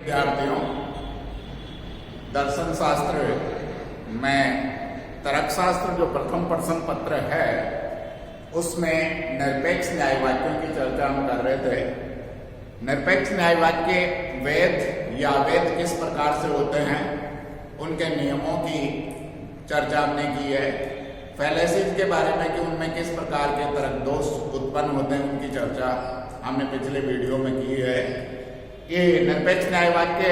विद्यार्थियों, दर्शन शास्त्र में तर्कशास्त्र जो प्रथम प्रश्न पत्र है उसमें निरपेक्ष न्याय वाक्यों की चर्चा हम कर रहे थे। निरपेक्ष न्याय वाक्य वैध या अवैध किस प्रकार से होते हैं, उनके नियमों की चर्चा हमने की है। फैलेसीज के बारे में कि उनमें किस प्रकार के तर्क दोष उत्पन्न होते हैं, उनकी चर्चा हमने पिछले वीडियो में की है। ये निरपेक्ष न्याय वाक्य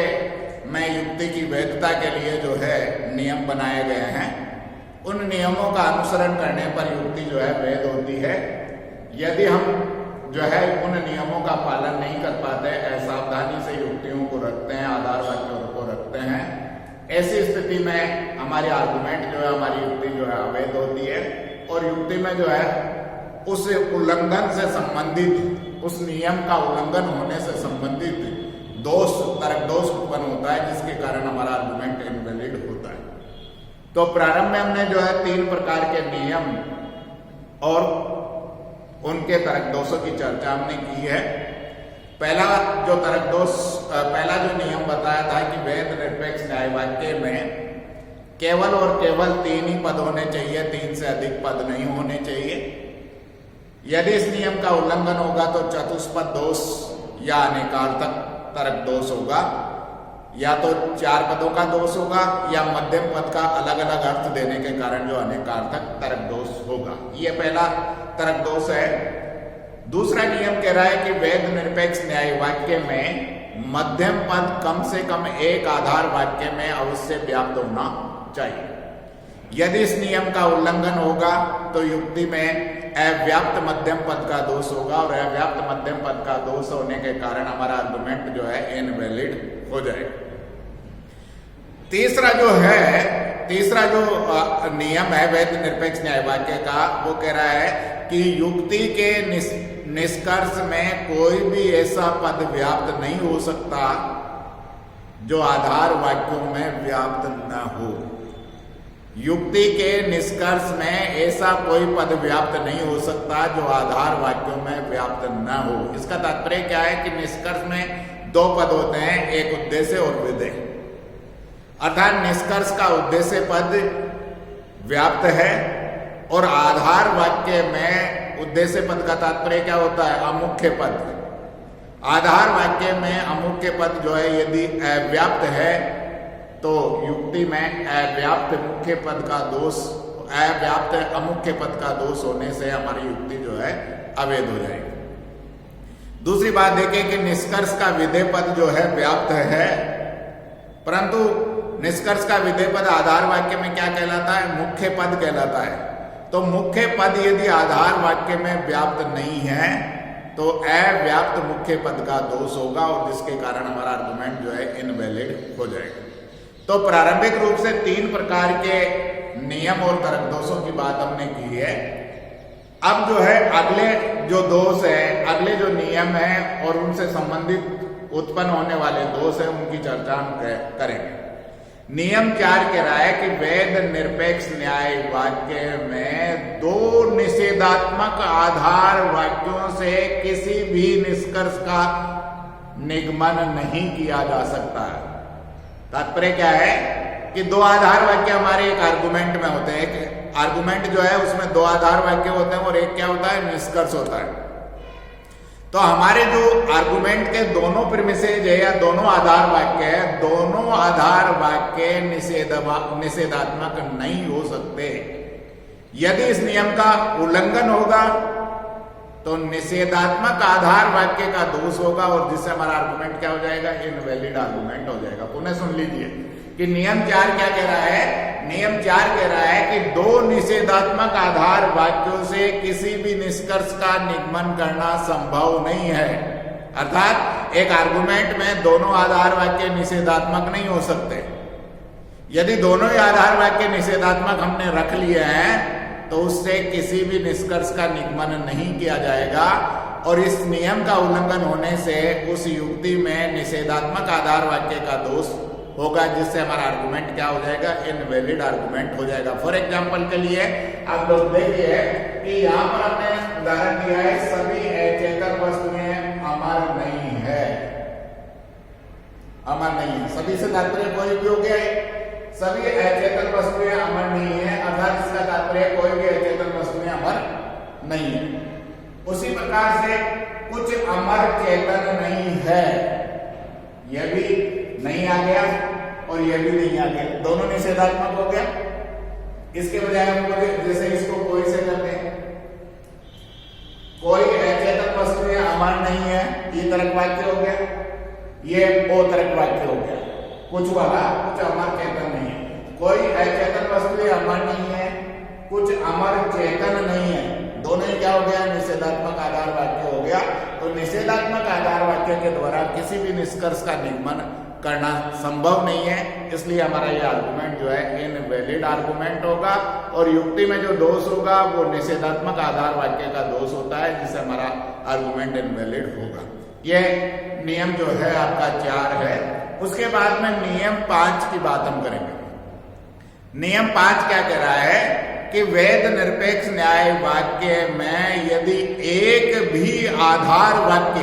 में युक्ति की वैधता के लिए जो है नियम बनाए गए हैं। उन नियमों का अनुसरण करने पर युक्ति जो है वैध होती है। यदि हम जो है उन नियमों का पालन नहीं कर पाते, असावधानी से युक्तियों को रखते हैं, आधार वाक्यों को रखते हैं, ऐसी स्थिति में हमारी आर्गुमेंट जो है, हमारी युक्ति जो है अवैध होती है। और युक्ति में जो है उस उल्लंघन से संबंधित, उस नियम का उल्लंघन होने से संबंधित दोष, तर्क दोष उत्पन्न होता है, जिसके कारण हमारा आर्गुमेंट इनवैलिड होता है। तो प्रारंभ में हमने जो है 3 प्रकार के नियम और उनके तर्क दोषों की चर्चा हमने की है। पहला जो नियम बताया था कि वैध निरपेक्ष न्याय वाक्य में केवल और केवल 3 ही पद होने चाहिए, 3 से अधिक पद नहीं होने चाहिए। यदि इस नियम का उल्लंघन होगा तो चतुष्पद दोष या अनेकार्थक तर्क दोष होगा, या तो 4 पदों का दोष होगा या मध्यम पद का अलग अलग अर्थ देने के कारण जो अनेकार्थक तर्क दोष होगा। ये पहला तर्क दोष है। दूसरा नियम कह रहा है कि वैध निरपेक्ष न्याय वाक्य में मध्यम पद कम से कम एक आधार वाक्य में अवश्य व्याप्त होना चाहिए। यदि इस नियम का उल्लंघन होगा तो युक्ति में अव्याप्त मध्यम पद का दोष होगा, और अव्याप्त मध्यम पद का दोष होने के कारण हमारा आर्गुमेंट जो है इनवैलिड हो जाएगा। तीसरा जो नियम है वैध निरपेक्ष न्याय वाक्य का, वो कह रहा है कि युक्ति के निष्कर्ष में कोई भी ऐसा पद व्याप्त नहीं हो सकता जो आधार वाक्यों में व्याप्त न हो। युक्ति के निष्कर्ष में ऐसा कोई पद व्याप्त नहीं हो सकता जो आधार वाक्यों में व्याप्त न हो। इसका तात्पर्य क्या है कि निष्कर्ष में 2 पद होते हैं, एक उद्देश्य और विधेय। अर्थात निष्कर्ष का उद्देश्य पद व्याप्त है और आधार वाक्य में उद्देश्य पद का तात्पर्य क्या होता है, अमुख्य पद। आधार वाक्य में अमुख्य पद जो है यदि अव्याप्त है तो युक्ति में अव्याप्त मुख्य पद का दोष, अव्याप्त अमुख्य पद का दोष होने से हमारी युक्ति जो है अवैध हो जाएगी। दूसरी बात देखिए कि निष्कर्ष का विधेय पद जो है व्याप्त है, परंतु निष्कर्ष का विधेय पद आधार वाक्य में क्या कहलाता है, मुख्य पद कहलाता है। तो मुख्य पद यदि आधार वाक्य में व्याप्त नहीं है तो अव्याप्त मुख्य पद का दोष होगा, और जिसके कारण हमारा आर्गुमेंट जो है इनवैलिड हो जाएगा। तो प्रारंभिक रूप से 3 प्रकार के नियम और तर्क दोषों की बात हमने की है। अब जो है अगले जो दोष है, अगले जो नियम है और उनसे संबंधित उत्पन्न होने वाले दोष है, उनकी चर्चा हम करेंगे। नियम 4 कह रहा है कि वैध निरपेक्ष न्याय वाक्य में 2 निषेधात्मक आधार वाक्यों से किसी भी निष्कर्ष का निगमन नहीं किया जा सकता है। तात्पर्य क्या है कि 2 आधार वाक्य हमारे एक आर्गुमेंट में होते हैं। एक आर्गुमेंट जो है उसमें 2 आधार वाक्य होते हैं और एक क्या होता है, निष्कर्ष होता है। तो हमारे जो आर्गुमेंट के दोनों प्रीमिसेज है या दोनों आधार वाक्य है, दोनों आधार वाक्य निषेधात्मक नहीं हो सकते। यदि इस नियम का उल्लंघन होगा तो निषेधात्मक आधार वाक्य का दोष होगा, और जिससे हमारा आर्गुमेंट क्या हो जाएगा, इनवैलिड आर्गुमेंट हो जाएगा। पुनः सुन लीजिए कि नियम 4 क्या कह रहा है। नियम 4 कह रहा है कि 2 निषेधात्मक आधार वाक्यों से किसी भी निष्कर्ष का निगमन करना संभव नहीं है। अर्थात एक आर्गुमेंट में दोनों आधार वाक्य निषेधात्मक नहीं हो सकते। यदि दोनों ही आधार वाक्य निषेधात्मक हमने रख लिए हैं तो उससे किसी भी निष्कर्ष का निगमन नहीं किया जाएगा, और इस नियम का उल्लंघन होने से उस युक्ति में निषेधात्मक आधार वाक्य का दोष होगा, जिससे हमारा आर्गुमेंट क्या हो जाएगा, इनवैलिड आर्गुमेंट हो जाएगा। फॉर एग्जांपल के लिए आप लोग देखिए कि यहाँ पर हमने उदाहरण दिया है, सभी अचेतन वस्तुएं अमर नहीं है। अमर नहीं है। सभी से तात्पर्य कोई भी हो गया है, सभी अचेतन वस्तुएं अमर नहीं है, अर्थात इसका तात्पर्य कोई भी अचेतन वस्तुएं अमर नहीं है। उसी प्रकार से कुछ अमर चेतन नहीं है, यह भी नहीं आ गया और यह भी नहीं आ गया, दोनों निषेधात्मक हो गया। इसके बजाय हम जैसे इसको कोई से करते हैं, कोई अचेतन वस्तुएं अमर नहीं है, ये तरक वाक्य हो गया, ये ओ तरक वाक्य हो गया। कुछ वाला कुछ अमर चेतन नहीं है, कोई अचेतन वस्तुएं अमर नहीं है, कुछ अमर चेतन नहीं है, दोनों ही क्या हो गया, निषेधात्मक आधार वाक्य हो गया। तो निषेधात्मक आधार वाक्य के द्वारा किसी भी निष्कर्ष का निगमन करना संभव नहीं है, इसलिए हमारा ये आर्गुमेंट जो है इनवैलिड आर्गुमेंट होगा। और युक्ति में जो दोष होगा वो निषेधात्मक आधार वाक्य का दोष होता है, जिससे हमारा आर्गुमेंट इनवैलिड होगा। ये नियम जो है आपका 4 है। उसके बाद में नियम 5 की बात हम करेंगे। नियम 5 क्या कह रहा है कि वेद निरपेक्ष न्याय वाक्य में यदि एक भी आधार वाक्य,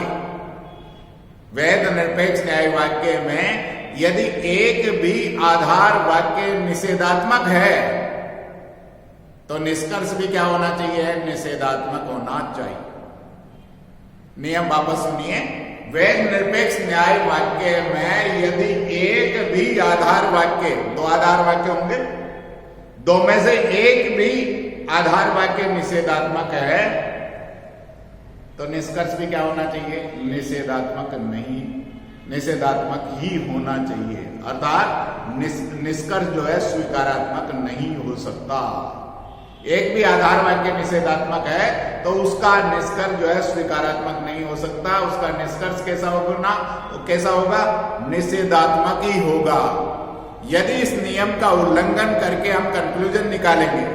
वेद निरपेक्ष न्याय वाक्य में यदि एक भी आधार वाक्य निषेधात्मक है तो निष्कर्ष भी क्या होना चाहिए, निषेधात्मक होना चाहिए। नियम वापस सुनिए, वेद निरपेक्ष न्याय वाक्य में यदि एक भी आधार वाक्य, 2 आधार वाक्य होंगे, 2 में से एक भी आधार वाक्य निषेधात्मक है तो निष्कर्ष भी क्या होना चाहिए, निषेधात्मक नहीं, निषेधात्मक ही होना चाहिए। अर्थात निष्कर्ष जो है स्वीकारात्मक नहीं हो सकता। एक भी आधार वाक्य निषेधात्मक है तो उसका निष्कर्ष जो है स्वीकारात्मक नहीं हो सकता। उसका निष्कर्ष कैसा होगा, निषेधात्मक ही होगा। यदि इस नियम का उल्लंघन करके हम कंक्लूजन निकालेंगे,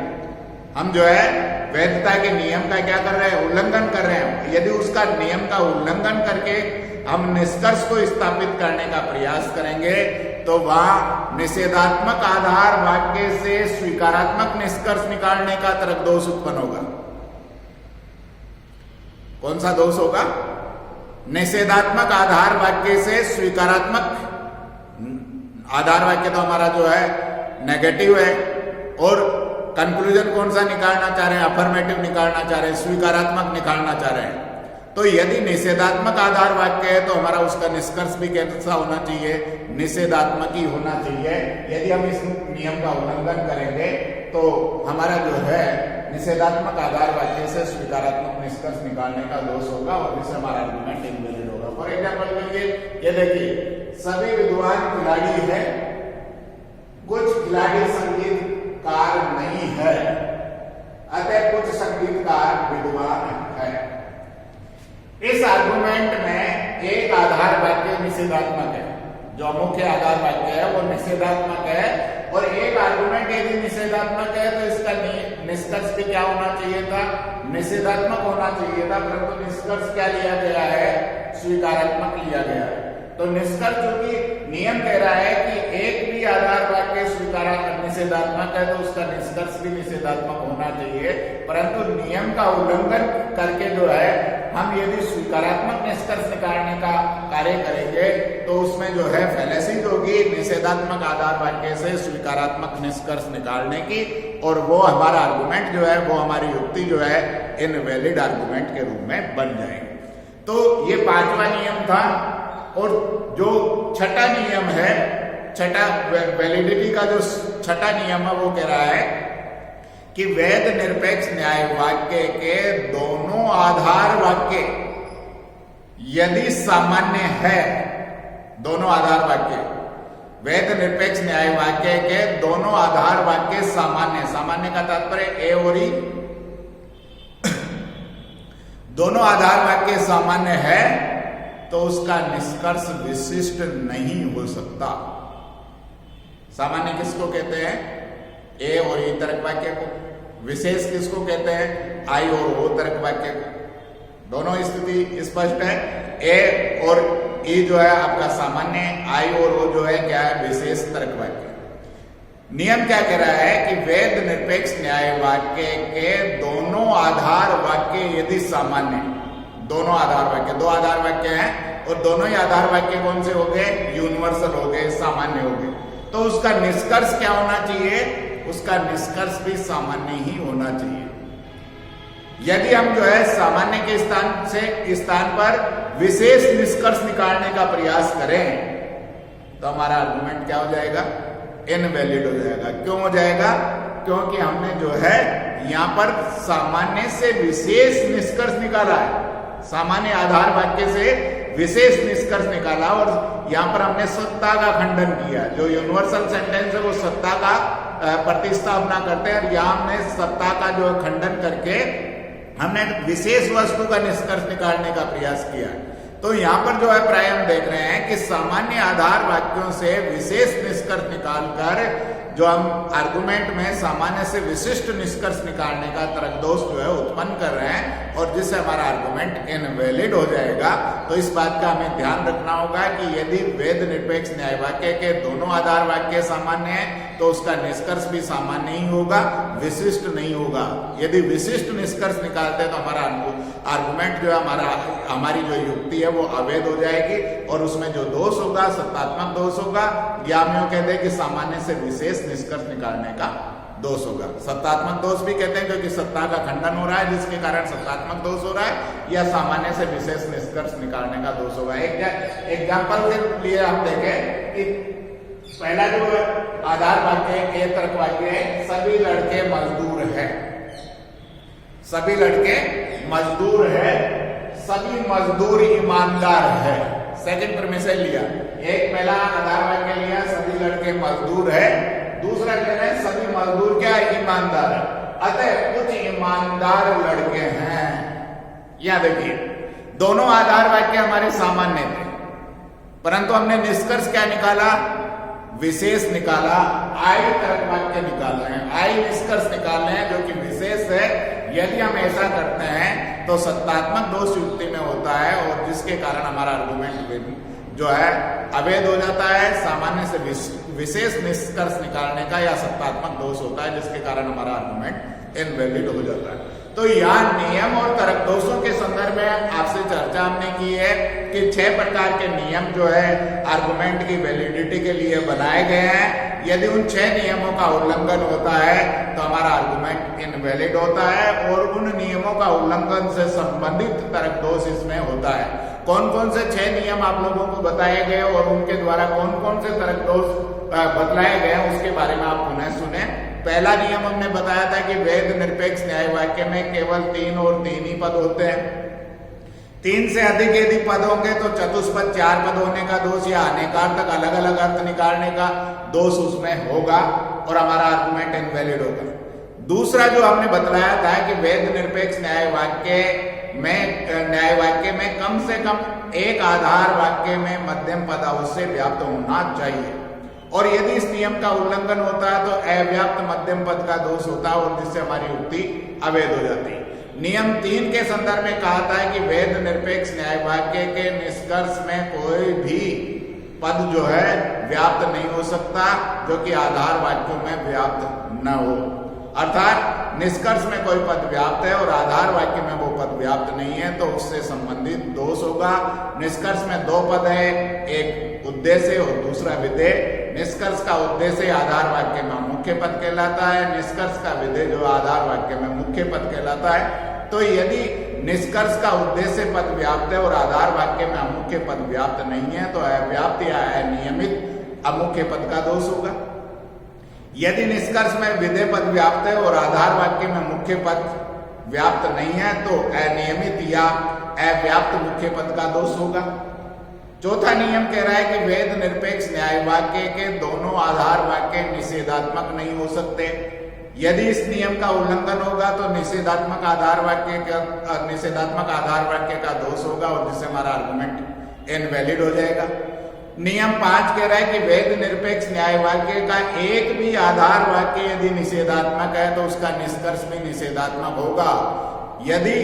हम जो है वैधता के नियम का क्या कर रहे हैं, उल्लंघन कर रहे हैं। यदि उसका नियम का उल्लंघन करके हम निष्कर्ष को स्थापित करने का प्रयास करेंगे तो वहां निषेधात्मक आधार वाक्य से स्वीकारात्मक निष्कर्ष निकालने का तरक दोष उत्पन्न होगा। कौन सा दोष होगा, निषेधात्मक आधार वाक्य से स्वीकारात्मक, आधार वाक्य तो हमारा जो है नेगेटिव है और कंक्लूजन कौन सा निकालना चाह रहे हैं, अफर्मेटिव निकालना चाह रहे हैं, स्वीकारात्मक निकालना चाह रहे हैं। तो यदि निषेधात्मक आधार वाक्य है तो हमारा उसका निष्कर्ष भी कैसा होना चाहिए, निषेधात्मक ही होना चाहिए। यदि हम इस नियम का उल्लंघन करेंगे तो हमारा जो है निषेधात्मक आधार वाक्य से स्वीकारात्मक निष्कर्ष निकालने का दोष होगा और जिससे हमारा आर्गुमेंट इनवैलिड होगा। फॉर एग्जाम्पल के लिए ये देखिए, सभी विद्वान खिलाड़ी है, कुछ खिलाड़ी संगीतकार नहीं है, अतः कुछ संगीतकार विद्वान है। इस आर्गुमेंट में एक आधार वाक्य निषेधात्मक है, जो मुख्य आधार वाक्य है वो निषेधात्मक है, और एक आर्गुमेंट यदि निषेधात्मक है तो इसका निष्कर्ष भी क्या होना चाहिए था, निषेधात्मक होना चाहिए था, परंतु निष्कर्ष क्या लिया गया है, स्वीकारात्मक लिया गया है। तो निष्कर्ष जो कि नियम कह रहा है कि एक भी आधार वाक्य स्वीकारात्मक निषेधात्मक है तो उसका निष्कर्ष भी निषेधात्मक होना चाहिए, परंतु नियम का उल्लंघन करके जो है हम यदि स्वीकारात्मक निष्कर्ष निकालने का कार्य करेंगे तो उसमें जो है फैलेसी होगी निषेधात्मक आधार वाक्य से स्वीकारात्मक निष्कर्ष निकालने की, और वो हमारा आर्गुमेंट जो है, वो हमारी युक्ति जो है इनवैलिड आर्गुमेंट के रूप में बन जाएगी। तो ये 5वां नियम था। और जो छठा नियम है, छठा वैलिडिटी का जो छठा नियम है वो कह रहा है कि वेद निरपेक्ष न्याय वाक्य के दोनों आधार वाक्य यदि सामान्य है, दोनों आधार वाक्य, वेद निरपेक्ष न्याय वाक्य के दोनों आधार वाक्य सामान्य, सामान्य का तात्पर्य ए और ई, दोनों आधार वाक्य सामान्य है तो उसका निष्कर्ष विशिष्ट नहीं हो सकता। सामान्य किसको कहते हैं, ए और ई तर्क वाक्य को। विशेष किसको कहते हैं, आई और ओ तर्क वाक्य को। दोनों स्थिति स्पष्ट है, ए और ई जो है आपका सामान्य, आई और ओ जो है क्या है, विशेष तर्क वाक्य। नियम क्या कह रहा है कि वेद निरपेक्ष न्याय वाक्य के दोनों आधार वाक्य यदि सामान्य, दोनों आधार वाक्य, 2 आधार वाक्य हैं, और दोनों ही आधार वाक्य कौन से हो गए? यूनिवर्सल हो गए, सामान्य हो गए। तो उसका निष्कर्ष क्या होना चाहिए? उसका निष्कर्ष भी सामान्य ही होना चाहिए। यदि हम जो है सामान्य के स्थान पर विशेष निष्कर्ष निकालने का प्रयास करें तो हमारा आर्गुमेंट क्या हो जाएगा? इनवैलिड हो जाएगा। क्यों हो जाएगा? क्योंकि हमने जो है यहां पर सामान्य से विशेष निष्कर्ष निकाला है, सामान्य आधार वाक्य से विशेष निष्कर्ष निकाला और यहां पर हमने सत्ता का खंडन किया। जो यूनिवर्सल सेंटेंस है वो सत्ता का प्रतिस्थापना करते हैं और यहां हमने सत्ता का जो खंडन करके हमने विशेष वस्तु का निष्कर्ष निकालने का प्रयास किया। तो यहां पर जो है प्राय हम देख रहे हैं कि सामान्य आधार वाक्यों से विशेष निष्कर्ष निकालकर जो हम आर्गुमेंट में सामान्य से विशिष्ट निष्कर्ष निकालने का तर्क दोष जो है उत्पन्न कर रहे हैं और जिससे हमारा आर्गुमेंट इनवैलिड हो जाएगा। तो इस बात का हमें ध्यान रखना होगा कि यदि वेद निरपेक्ष न्याय वाक्य के दोनों आधार वाक्य सामान्य है तो उसका निष्कर्ष भी सामान्य ही होगा, विशिष्ट नहीं होगा। यदि विशिष्ट निष्कर्ष निकालते हैं तो हमारा आर्गुमेंट जो है हमारी जो युक्ति है वो अवैध हो जाएगी और उसमें जो दोष होगा सत्तात्मक दोष होगा, या हम यूं कहते हैं कि सामान्य से विशेष निष्कर्ष निकालने का दोष होगा। सत्तात्मक दोष भी कहते हैं क्योंकि सत्ता का खंडन हो रहा है जिसके कारण सत्तात्मक दोष हो रहा है, या सामान्य से विशेष निष्कर्ष निकालने का दोष होगा। एग्जाम्पल के लिए हम देखें कि पहला जो आधार वाक्य है, तर्क वाक्य है, सभी लड़के मजदूर हैं। सभी लड़के मजदूर है, सभी मजदूर ईमानदार है। सेकंड प्रीमिस लिया, एक पहला आधार वाक्य लिया सभी लड़के मजदूर है, दूसरा कह रहे हैं सभी मजदूर क्या ईमानदार है, अतः कुछ ईमानदार लड़के हैं। यह देखिए दोनों आधार वाक्य हमारे सामान्य थे परंतु हमने निष्कर्ष क्या निकाला? विशेष निकाला, आई तर्क वाक्य निकाले हैं, आई निष्कर्ष निकालने हैं जो कि विशेष है। यदि हम ऐसा करते हैं तो सत्तात्मक दोष युक्ति में होता है और जिसके कारण हमारा आर्गुमेंट जो है अवैध हो जाता है। सामान्य से विशेष निष्कर्ष निकालने का या सत्तात्मक दोष होता है जिसके कारण हमारा आर्गुमेंट इनवैलिड हो जाता है। तो यहाँ नियम और तर्क दोषों के संदर्भ में आपसे चर्चा हमने की है कि 6 प्रकार के नियम जो है आर्गुमेंट की वैलिडिटी के लिए बनाए गए हैं। यदि उन 6 नियमों का उल्लंघन होता है तो हमारा आर्गुमेंट इनवैलिड होता है और उन नियमों का उल्लंघन से संबंधित तर्क दोष इसमें होता है। कौन कौन से 6 नियम आप लोगों को बताए गए और उनके द्वारा कौन कौन से तर्क दोष बतलाए गए हैं उसके बारे में आप पुनः सुने। पहला नियम हमने बताया था कि वेद निरपेक्ष न्याय वाक्य में केवल 3 और 3 ही पद होते हैं। 3 से अधिक यदि पद होंगे तो चतुष्पद 4 पद होने का दोष या अनेकार्थक अलग अलग अर्थ निकालने का दोष उसमें होगा और हमारा आर्गुमेंट इनवैलिड होगा। दूसरा जो हमने बतलाया था कि वेद निरपेक्ष न्याय वाक्य में कम से कम एक आधार वाक्य में मध्यम पद अवश्य व्याप्त होना चाहिए और यदि इस नियम का उल्लंघन होता है तो अव्याप्त मध्यम पद का दोष होता है और जिससे हमारी युक्ति अवैध हो जाती है। नियम 3 के संदर्भ में कहा था कि वेद निरपेक्ष न्याय वाक्य के निष्कर्ष में कोई भी पद जो है व्याप्त नहीं हो सकता जो कि आधार वाक्यों में व्याप्त न हो। अर्थात निष्कर्ष में कोई पद व्याप्त है और आधार वाक्य में वो पद व्याप्त नहीं है तो उससे संबंधित दोष होगा। निष्कर्ष में 2 पद है, एक उद्देश्य और दूसरा विधेय। निष्कर्ष का उद्देश्य आधार वाक्य में मुख्य पद कहलाता है, निष्कर्ष का विधेय जो आधार वाक्य में मुख्य पद कहलाता है। तो यदि निष्कर्ष का उद्देश्य पद व्याप्त है और आधार वाक्य में अमुख्य पद व्याप्त नहीं है तो अव्याप्त या अनियमित अमुख्य पद का दोष होगा। यदि निष्कर्ष में विधेय पद व्याप्त है और आधार वाक्य में मुख्य पद व्याप्त नहीं है तो अनियमित या अव्याप्त मुख्य पद का दोष होगा। चौथा नियम कह रहा है कि वेद निरपेक्ष न्याय वाक्य के दोनों आधार वाक्य निषेधात्मक नहीं हो सकते। यदि इस नियम का उल्लंघन होगा तो निषेधात्मक आधार वाक्य का दोष होगा और जिससे हमारा आर्गुमेंट इनवैलिड हो जाएगा। नियम 5 कह रहा है कि वेद निरपेक्ष न्याय वाक्य का एक भी आधार वाक्य यदि निषेधात्मक है तो उसका निष्कर्ष भी निषेधात्मक होगा। यदि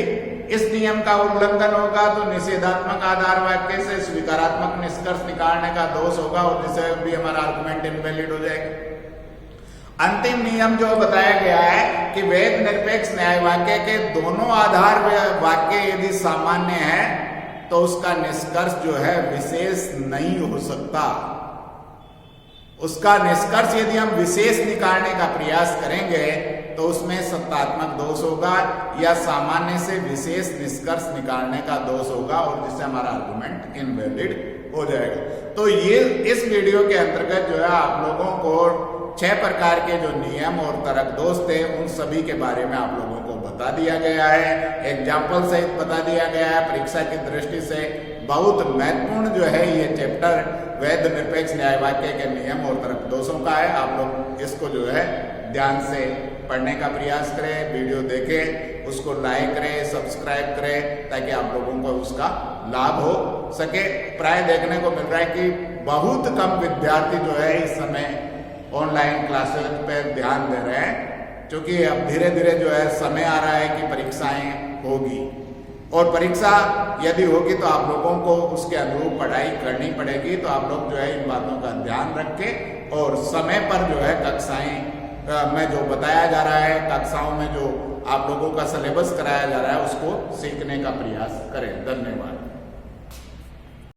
इस नियम का उल्लंघन होगा तो निषेधात्मक आधार वाक्य से स्वीकारात्मक निष्कर्ष निकालने का दोष होगा और जिससे भी हमारा आर्गुमेंट इनवैलिड हो जाएगा। अंतिम नियम जो बताया गया है कि वेद निरपेक्ष न्याय वाक्य के दोनों आधार वाक्य यदि सामान्य है तो उसका निष्कर्ष जो है विशेष नहीं हो सकता। उसका निष्कर्ष यदि हम विशेष निकालने का प्रयास करेंगे तो उसमें सत्तात्मक दोष होगा या सामान्य से विशेष निष्कर्ष निकालने का दोष होगा और जिससे हमारा आर्गुमेंट इनवैलिड हो जाएगा। तो ये इस वीडियो के अंतर्गत जो है आप लोगों को 6 प्रकार के जो नियम और तर्क दोष थे उन सभी के बारे में आप लोगों को बता दिया गया है, एग्जाम्पल सहित बता दिया गया है। परीक्षा की दृष्टि से बहुत महत्वपूर्ण जो है ये चैप्टर वैध निरपेक्ष न्याय वाक्य के नियम और तर्क दोषों का है। आप लोग इसको जो है ध्यान से पढ़ने का प्रयास करें, वीडियो देखें, उसको लाइक करें, सब्सक्राइब करें ताकि आप लोगों को उसका लाभ हो सके। प्राय देखने को मिल रहा है कि बहुत कम विद्यार्थी जो है इस समय ऑनलाइन क्लासेस पे ध्यान दे रहे हैं, क्योंकि अब धीरे धीरे जो है समय आ रहा है कि परीक्षाएं होगी और परीक्षा यदि होगी तो आप लोगों को उसके अनुरूप पढ़ाई करनी पड़ेगी। तो आप लोग जो है इन बातों का ध्यान रखें और समय पर जो है कक्षाएं में जो बताया जा रहा है, कक्षाओं में जो आप लोगों का सिलेबस कराया जा रहा है उसको सीखने का प्रयास करें। धन्यवाद।